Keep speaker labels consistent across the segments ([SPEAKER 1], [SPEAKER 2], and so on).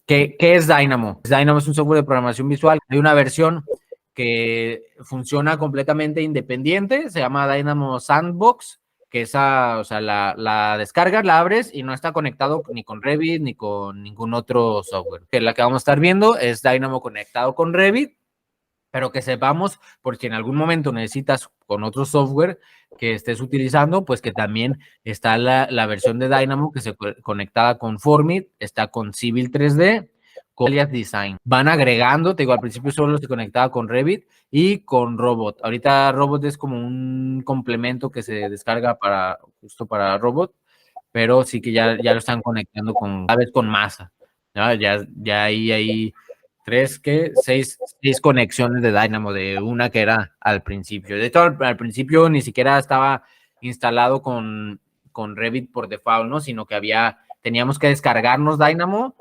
[SPEAKER 1] ¿Qué es Dynamo? Dynamo es un software de programación visual. Hay una versión que funciona completamente independiente, se llama Dynamo Sandbox, que esa, o sea, la descargas, la abres y no está conectado ni con Revit ni con ningún otro software. Que la que vamos a estar viendo es Dynamo conectado con Revit, pero que sepamos, por si en algún momento necesitas con otro software que estés utilizando, pues que también está la versión de Dynamo que se conectada con Formit, está con Civil 3D, con Alias Design. Van agregando, te digo, al principio solo se conectaba con Revit y con Robot. Ahorita Robot es como un complemento que se descarga para, justo para Robot, pero sí que ya lo están conectando con, cada vez con masa. Ya hay seis conexiones de Dynamo, de una que era al principio. De hecho, al principio ni siquiera estaba instalado con Revit por default, ¿no? Sino que teníamos que descargarnos Dynamo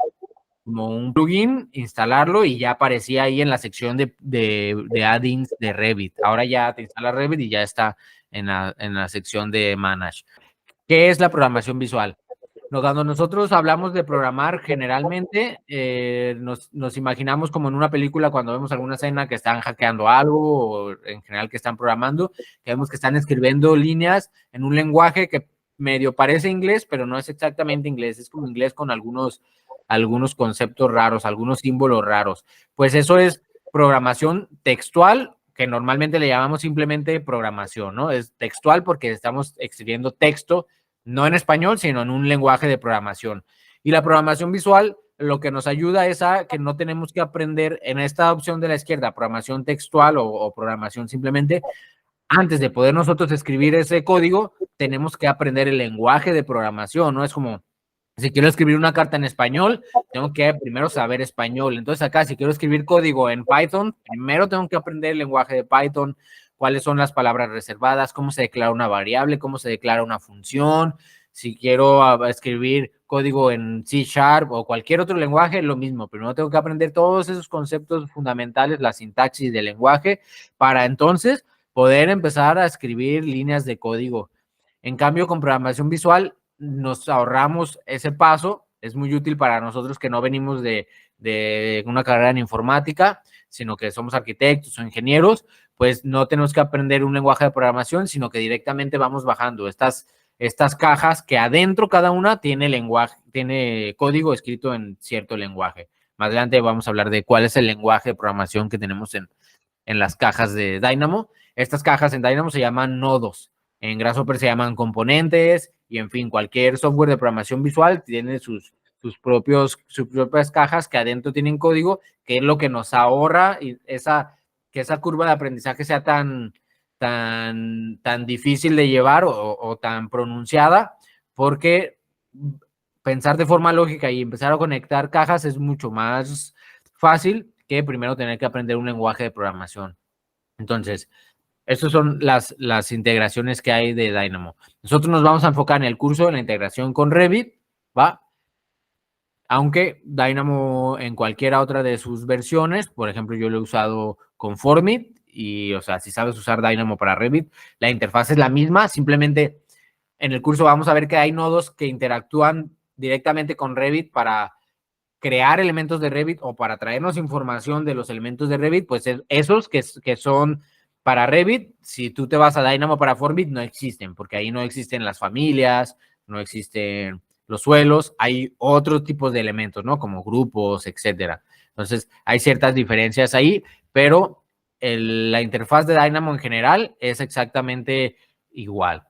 [SPEAKER 1] como un plugin, instalarlo y ya aparecía ahí en la sección de add-ins de Revit. Ahora ya te instala Revit y ya está en la sección de Manage. ¿Qué es la programación visual? Cuando nosotros hablamos de programar, generalmente nos imaginamos como en una película cuando vemos alguna escena que están hackeando algo o en general que están programando, que vemos que están escribiendo líneas en un lenguaje que medio parece inglés, pero no es exactamente inglés, es como inglés con algunos conceptos raros, algunos símbolos raros. Pues eso es programación textual, que normalmente le llamamos simplemente programación, ¿no? Es textual porque estamos escribiendo texto no en español, sino en un lenguaje de programación. Y la programación visual lo que nos ayuda es a que no tenemos que aprender en esta opción de la izquierda, programación textual o programación simplemente. Antes de poder nosotros escribir ese código, tenemos que aprender el lenguaje de programación, ¿no? Es como, si quiero escribir una carta en español, tengo que primero saber español. Entonces acá, si quiero escribir código en Python, primero tengo que aprender el lenguaje de Python, cuáles son las palabras reservadas, cómo se declara una variable, cómo se declara una función. Si quiero escribir código en C# o cualquier otro lenguaje, lo mismo. Primero tengo que aprender todos esos conceptos fundamentales, la sintaxis del lenguaje, para entonces poder empezar a escribir líneas de código. En cambio, con programación visual nos ahorramos ese paso. Es muy útil para nosotros que no venimos de una carrera en informática, sino que somos arquitectos o ingenieros, pues no tenemos que aprender un lenguaje de programación, sino que directamente vamos bajando estas cajas que adentro cada una tiene código escrito en cierto lenguaje. Más adelante vamos a hablar de cuál es el lenguaje de programación que tenemos en las cajas de Dynamo. Estas cajas en Dynamo se llaman nodos. En Grasshopper se llaman componentes y, en fin, cualquier software de programación visual tiene sus propias cajas que adentro tienen código, que es lo que nos ahorra y que esa curva de aprendizaje sea tan difícil de llevar o tan pronunciada, porque pensar de forma lógica y empezar a conectar cajas es mucho más fácil que primero tener que aprender un lenguaje de programación. Entonces, estas son las integraciones que hay de Dynamo. Nosotros nos vamos a enfocar en el curso de la integración con Revit, ¿va? Aunque Dynamo en cualquiera otra de sus versiones, por ejemplo, yo lo he usado con Formit y, o sea, si sabes usar Dynamo para Revit, la interfaz es la misma, simplemente en el curso vamos a ver que hay nodos que interactúan directamente con Revit para crear elementos de Revit o para traernos información de los elementos de Revit, pues esos que son para Revit, si tú te vas a Dynamo para Formit, no existen, porque ahí no existen las familias, no existen los suelos, hay otros tipos de elementos, ¿no? Como grupos, etcétera. Entonces, hay ciertas diferencias ahí, pero la interfaz de Dynamo en general es exactamente igual.